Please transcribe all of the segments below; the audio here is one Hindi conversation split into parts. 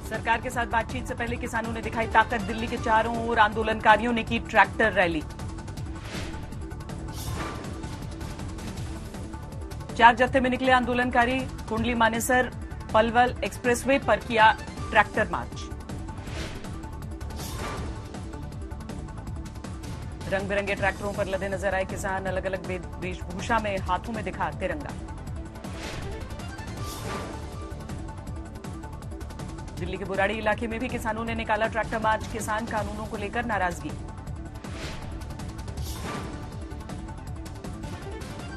सरकार के साथ बातचीत से पहले किसानों ने दिखाई ताकत। दिल्ली के चारों ओर आंदोलनकारियों ने की ट्रैक्टर रैली। 4 जत्थे में निकले आंदोलनकारी। कुंडली मानेसर पलवल एक्सप्रेसवे पर किया ट्रैक्टर मार्च। रंग बिरंगे ट्रैक्टरों पर लदे नजर आए किसान। अलग अलग वेशभूषा में, हाथों में दिखा तिरंगा। दिल्ली के बुराड़ी इलाके में भी किसानों ने निकाला ट्रैक्टर मार्च। किसान कानूनों को लेकर नाराजगी।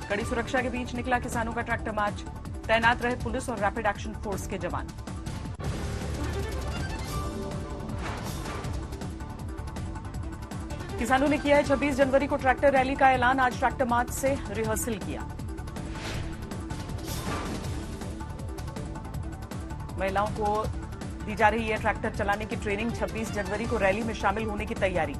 कड़ी सुरक्षा के बीच निकला किसानों का ट्रैक्टर मार्च। तैनात रहे पुलिस और रैपिड एक्शन फोर्स के जवान। किसानों ने किया है 26 जनवरी को ट्रैक्टर रैली का ऐलान। आज ट्रैक्टर मार्च से रिहर्सल किया। महिलाओं को दी जा रही है ट्रैक्टर चलाने की ट्रेनिंग। 26 जनवरी को रैली में शामिल होने की तैयारी।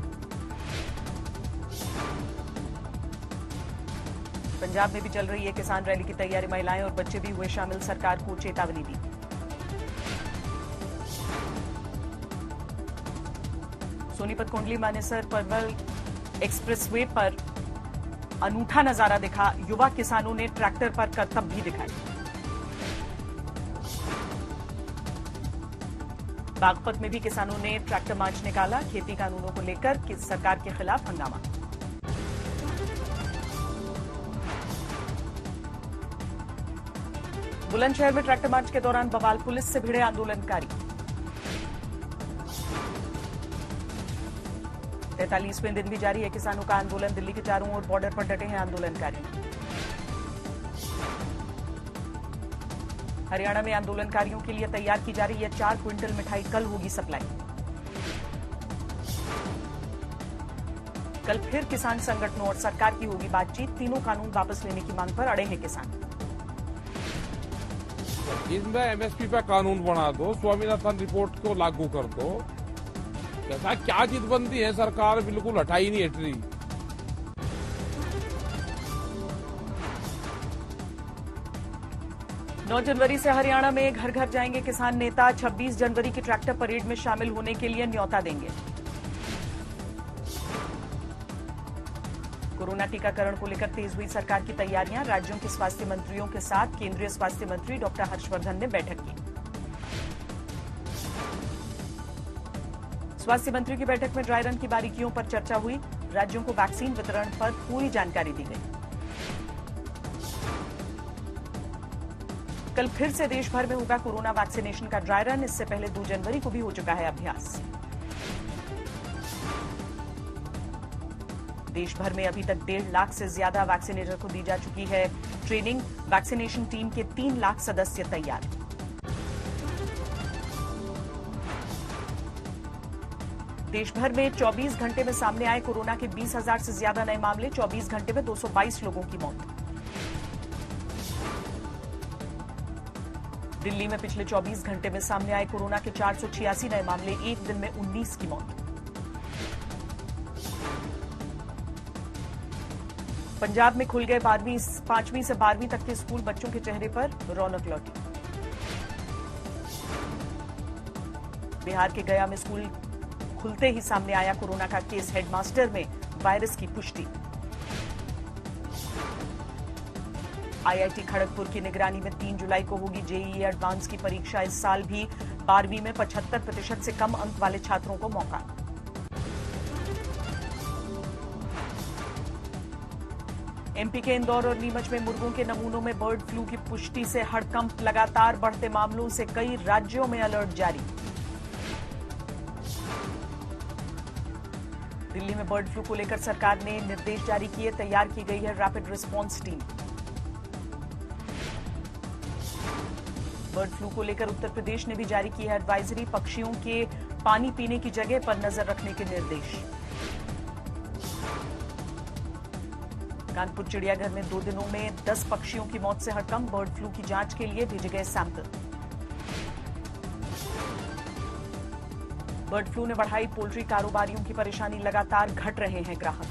पंजाब में भी चल रही है किसान रैली की तैयारी। महिलाएं और बच्चे भी हुए शामिल। सरकार को चेतावनी दी। सोनीपत कुंडली मानेसर पलवल एक्सप्रेसवे पर अनूठा नजारा दिखा। युवा किसानों ने ट्रैक्टर पर करतब भी दिखाई। बागपत में भी किसानों ने ट्रैक्टर मार्च निकाला। खेती कानूनों को लेकर सरकार के खिलाफ हंगामा। बुलंदशहर में ट्रैक्टर मार्च के दौरान बवाल। पुलिस से भिड़े आंदोलनकारी। 43वें दिन भी जारी है किसानों का आंदोलन। दिल्ली के चारों ओर बॉर्डर पर डटे हैं आंदोलनकारी। हरियाणा में आंदोलनकारियों के लिए तैयार की जा रही है 4 क्विंटल मिठाई। कल होगी सप्लाई। कल फिर किसान संगठनों और सरकार की होगी बातचीत। तीनों कानून वापस लेने की मांग पर अड़े हैं किसान। इसमें एमएसपी पे कानून बना दो, स्वामीनाथन रिपोर्ट को लागू कर दो। ऐसा क्या जिदबंदी है, सरकार बिल्कुल हटा ही नहीं हट रही। 9 जनवरी से हरियाणा में घर घर जाएंगे किसान नेता। 26 जनवरी की ट्रैक्टर परेड में शामिल होने के लिए न्योता देंगे। कोरोना टीकाकरण को लेकर तेज हुई सरकार की तैयारियां। राज्यों के स्वास्थ्य मंत्रियों के साथ केंद्रीय स्वास्थ्य मंत्री डॉक्टर हर्षवर्धन ने बैठक की। स्वास्थ्य मंत्री की बैठक में ड्राई रन की बारीकियों पर चर्चा हुई। राज्यों को वैक्सीन वितरण पर पूरी जानकारी दी गई। कल फिर से देश भर में होगा कोरोना वैक्सीनेशन का ड्राई रन। इससे पहले 2 जनवरी को भी हो चुका है अभ्यास। देश भर में अभी तक 1.5 लाख से ज्यादा वैक्सीनेटर को दी जा चुकी है ट्रेनिंग। वैक्सीनेशन टीम के 3 लाख सदस्य तैयार। देश भर में 24 घंटे में सामने आए कोरोना के 20,000 से ज्यादा नए मामले। 24 घंटे में 222 लोगों की मौत। दिल्ली में पिछले 24 घंटे में सामने आए कोरोना के 486 नए मामले। एक दिन में 19 की मौत। पंजाब में खुल गए 5वीं से 12वीं तक के स्कूल। बच्चों के चेहरे पर रौनक लौटी। बिहार के गया में स्कूल खुलते ही सामने आया कोरोना का केस। हेडमास्टर में वायरस की पुष्टि। आईआईटी खड़गपुर की निगरानी में 3 जुलाई को होगी जेईई एडवांस की परीक्षा। इस साल भी 12वीं में 75% से कम अंक वाले छात्रों को मौका। एमपी के इंदौर और नीमच में मुर्गों के नमूनों में बर्ड फ्लू की पुष्टि से हड़कंप। लगातार बढ़ते मामलों से कई राज्यों में अलर्ट जारी। दिल्ली में बर्ड फ्लू को लेकर सरकार ने निर्देश जारी किए। तैयार की गई है rapid response team. Bird flu को लेकर उत्तर प्रदेश ने भी जारी की है एडवाइजरी। पक्षियों के पानी पीने की जगह पर नजर रखने के निर्देश। कानपुर चिड़ियाघर में 2 दिनों में 10 पक्षियों की मौत से हड़कंप। बर्ड फ्लू की जांच के लिए भेजे गए सैंपल। बर्ड फ्लू ने बढ़ाई पोल्ट्री कारोबारियों की परेशानी। लगातार घट रहे हैं ग्राहक।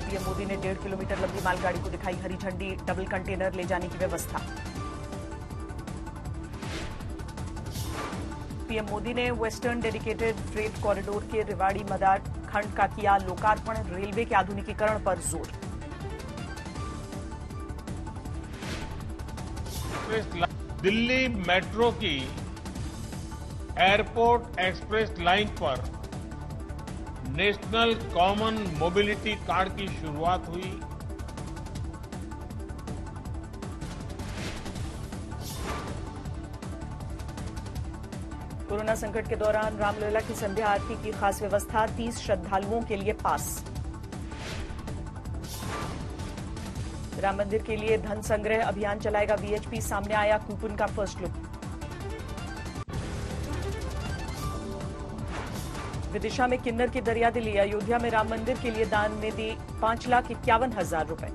पीएम मोदी ने 1.5 किलोमीटर लंबी मालगाड़ी को दिखाई हरी झंडी। डबल कंटेनर ले जाने की व्यवस्था। पीएम मोदी ने वेस्टर्न डेडिकेटेड फ्रेट कॉरिडोर के रेवाड़ी मदार खंड का किया लोकार्पण। रेलवे के आधुनिकीकरण पर जोर। दिल्ली मेट्रो की एयरपोर्ट एक्सप्रेस लाइन पर नेशनल कॉमन मोबिलिटी कार्ड की शुरुआत हुई। कोरोना संकट के दौरान रामलला की संध्या आरती की खास व्यवस्था। 30 श्रद्धालुओं के लिए पास। राम मंदिर के लिए धन संग्रह अभियान चलाएगा वीएचपी। सामने आया कूपन का फर्स्ट लुक। विदिशा में किन्नर की दरियादिली। अयोध्या में राम मंदिर के लिए दान में दी 5,51,000 रुपए।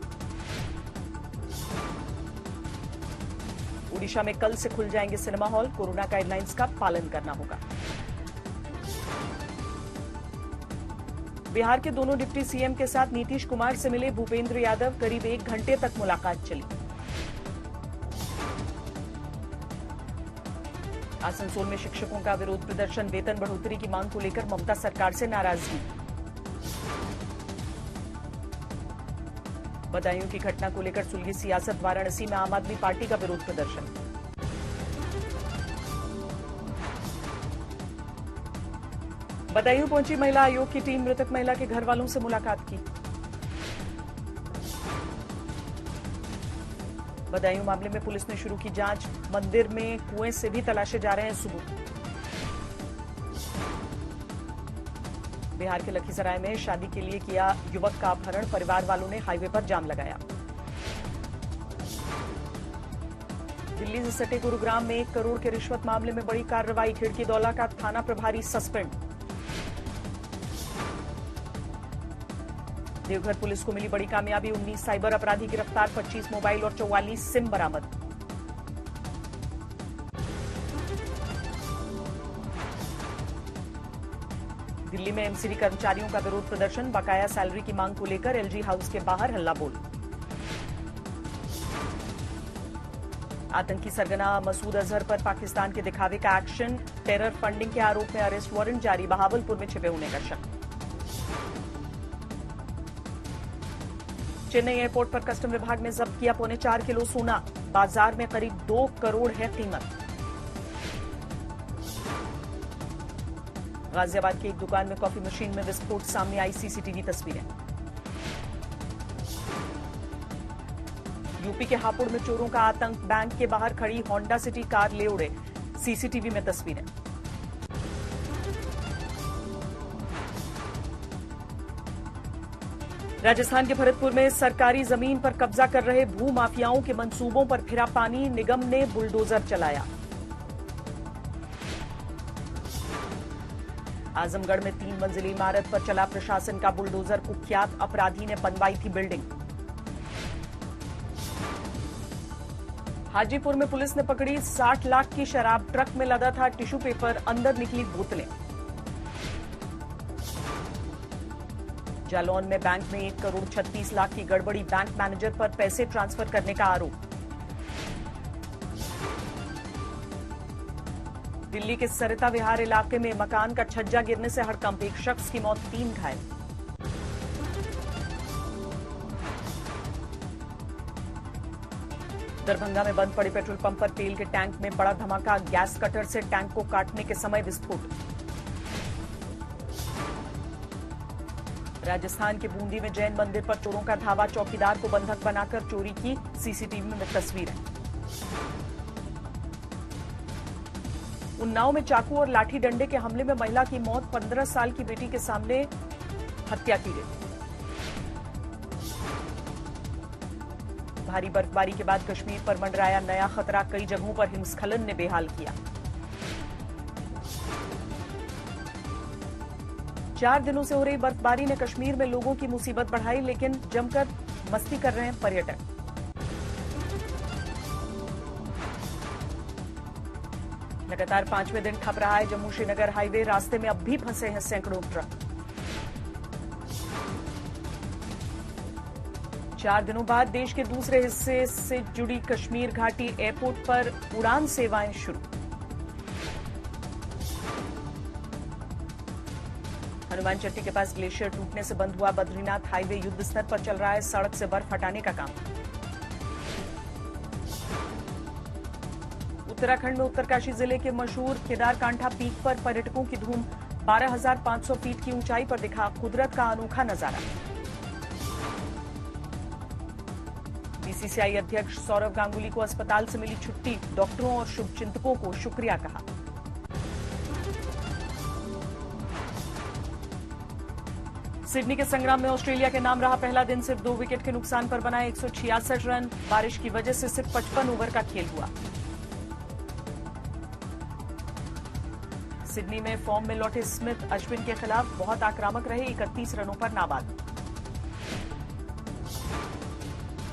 ओडिशा में कल से खुल जाएंगे सिनेमा हॉल। कोरोना गाइडलाइंस का पालन करना होगा। बिहार के दोनों डिप्टी सीएम के साथ नीतीश कुमार से मिले भूपेंद्र यादव। करीब 1 घंटे तक मुलाकात चली। आसनसोल में शिक्षकों का विरोध प्रदर्शन। वेतन बढ़ोतरी की मांग को लेकर ममता सरकार से नाराजगी। बदायूं की घटना को लेकर सुलगी सियासत। वाराणसी में आम आदमी पार्टी का विरोध प्रदर्शन। बदायूं पहुंची महिला आयोग की टीम। मृतक महिला के घर वालों से मुलाकात की। बदायूं मामले में पुलिस ने शुरू की जांच। मंदिर में कुएं से भी तलाशे जा रहे हैं सबूत। बिहार के लखीसराय में शादी के लिए किया युवक का अपहरण। परिवार वालों ने हाईवे पर जाम लगाया। दिल्ली से सटे गुरुग्राम में 1 करोड़ के रिश्वत मामले में बड़ी कार्रवाई। खिड़कीदौला का थाना प्रभारी सस्पेंड। देवघर पुलिस को मिली बड़ी कामयाबी। 19 साइबर अपराधी गिरफ्तार। 25 मोबाइल और 44 सिम बरामद। दिल्ली में एमसीडी कर्मचारियों का विरोध प्रदर्शन। बकाया सैलरी की मांग को लेकर एलजी हाउस के बाहर हल्ला बोल। आतंकी सरगना मसूद अजहर पर पाकिस्तान के दिखावे का एक्शन। टेरर फंडिंग के आरोप में अरेस्ट वारंट जारी। बहावलपुर में छिपे होने का शक। चेन्नई एयरपोर्ट पर कस्टम विभाग ने जब्त किया 4.25 किलो सोना। बाजार में करीब 2 करोड़ है कीमत। गाजियाबाद की एक दुकान में कॉफी मशीन में विस्फोट। सामने आई सीसीटीवी तस्वीरें। यूपी के हापुड़ में चोरों का आतंक। बैंक के बाहर खड़ी होंडा सिटी कार ले उड़े। सीसीटीवी में तस्वीरें। राजस्थान के भरतपुर में सरकारी जमीन पर कब्जा कर रहे भू माफियाओं के मंसूबों पर फिरा पानी। निगम ने बुलडोजर चलाया। आजमगढ़ में 3 मंजिली इमारत पर चला प्रशासन का बुलडोजर। कुख्यात अपराधी ने बनवाई थी बिल्डिंग। हाजीपुर में पुलिस ने पकड़ी 60 लाख की शराब। ट्रक में लदा था टिश्यू पेपर। अंदर निकली बोतलें। जालौन में बैंक में 1 करोड़ 36 लाख की गड़बड़ी। बैंक मैनेजर पर पैसे ट्रांसफर करने का आरोप। दिल्ली के सरिता विहार इलाके में मकान का छज्जा गिरने से हड़कंप। 1 शख्स की मौत, 3 घायल। दरभंगा में बंद पड़े पेट्रोल पंप पर तेल के टैंक में बड़ा धमाका। गैस कटर से टैंक को काटने के समय विस्फोट। राजस्थान के बूंदी में जैन मंदिर पर चोरों का धावा। चौकीदार को बंधक बनाकर चोरी की। सीसीटीवी में तस्वीरें। उन्नाव में चाकू और लाठी डंडे के हमले में महिला की मौत। 15 साल की बेटी के सामने हत्या की गई। भारी बर्फबारी के बाद कश्मीर पर मंडराया नया खतरा। कई जगहों पर हिमस्खलन ने बेहाल किया। 4 दिनों से हो रही बर्फबारी ने कश्मीर में लोगों की मुसीबत बढ़ाई, लेकिन जमकर मस्ती कर रहे हैं पर्यटक। लगातार 5वें दिन ठप रहा है जम्मू श्रीनगर हाईवे। रास्ते में अब भी फंसे हैं सैकड़ों ट्रक। 4 दिनों बाद देश के दूसरे हिस्से से जुड़ी कश्मीर घाटी एयरपोर्ट पर उड़ान सेवाएं शुरू। हनुमान चट्टी के पास ग्लेशियर टूटने से बंद हुआ बद्रीनाथ हाईवे, युद्ध स्तर पर चल रहा है सड़क से बर्फ हटाने का काम। उत्तराखंड में उत्तरकाशी जिले के मशहूर केदारकांठा पीक पर पर्यटकों की धूम, 12,500 फीट की ऊंचाई पर दिखा कुदरत का अनोखा नजारा। बीसीसीआई अध्यक्ष सौरव गांगुली को अस्पताल से मिली छुट्टी, डॉक्टरों और शुभचिंतकों को शुक्रिया कहा। सिडनी के संग्राम में ऑस्ट्रेलिया के नाम रहा पहला दिन, सिर्फ 2 विकेट के नुकसान पर बनाए 166 रन। बारिश की वजह से सिर्फ 55 ओवर का खेल हुआ। सिडनी में फॉर्म में लौटे स्मिथ अश्विन के खिलाफ बहुत आक्रामक रहे, 31 रनों पर नाबाद।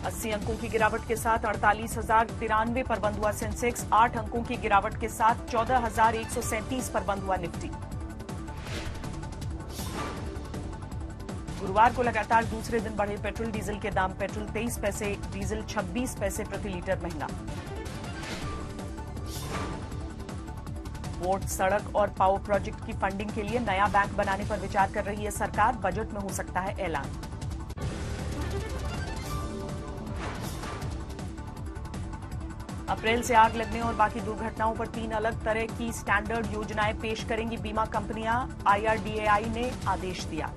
80 अंकों की गिरावट के साथ 48,093 पर बंद हुआ सेंसेक्स, 8 अंकों की गिरावट के साथ 14,137 पर बंद हुआ निफ्टी। गुरुवार को लगातार दूसरे दिन बढ़े पेट्रोल डीजल के दाम, पेट्रोल 23 पैसे, डीजल 26 पैसे प्रति लीटर महंगा। पोर्ट, सड़क और पावर प्रोजेक्ट की फंडिंग के लिए नया बैंक बनाने पर विचार कर रही है सरकार, बजट में हो सकता है ऐलान। अप्रैल से आग लगने और बाकी दुर्घटनाओं पर 3 अलग तरह की स्टैंडर्ड योजनाएं पेश करेंगी बीमा कंपनियां, IRDAI ने आदेश दिया।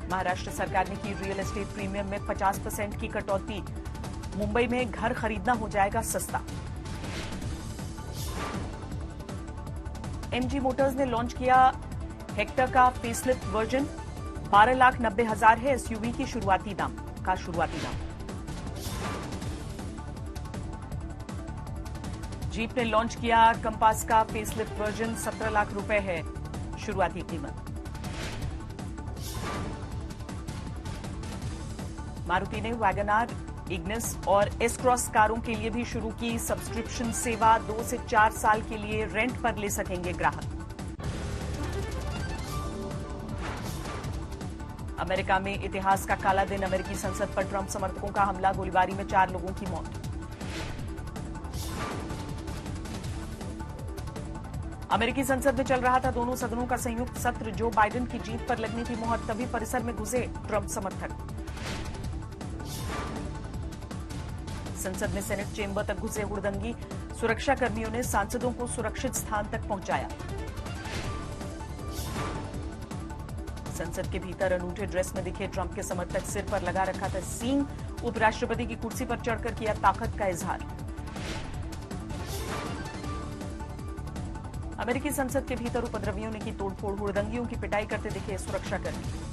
महाराष्ट्र सरकार ने की रियल एस्टेट प्रीमियम में 50% की कटौती, मुंबई में घर खरीदना हो जाएगा सस्ता। MG मोटर्स ने लॉन्च किया हेक्टर का फेसलिफ्ट वर्जन, 12,90,000 है SUV की शुरुआती दाम। जीप ने लॉन्च किया कंपास का फेसलिफ्ट वर्जन, 17 लाख रुपए है शुरुआती कीमत। मारुति ने वैगनआर, इग्निस और एस क्रॉस कारों के लिए भी शुरू की सब्सक्रिप्शन सेवा, 2 से 4 साल के लिए रेंट पर ले सकेंगे ग्राहक। अमेरिका में इतिहास का काला दिन, अमेरिकी संसद पर ट्रंप समर्थकों का हमला, गोलीबारी में 4 लोगों की मौत। अमेरिकी संसद में चल रहा था दोनों सदनों का संयुक्त सत्र, जो बाइडेन की जीत पर लगने की मुहर, तभी परिसर में घुसे ट्रंप समर्थक। संसद में सेनेट चेंबर तक घुसे हुड़दंगी, सुरक्षा कर्मियों ने सांसदों को सुरक्षित स्थान तक पहुंचाया। संसद के भीतर अनूठे ड्रेस में दिखे ट्रंप के समर्थक, सिर पर लगा रखा था सींग, उपराष्ट्रपति की कुर्सी पर चढ़कर किया ताकत का इजहार। अमेरिकी संसद के भीतर उपद्रवियों ने की तोड़फोड़, हुड़दंगियों की पिटाई करते दिखे सुरक्षाकर्मी।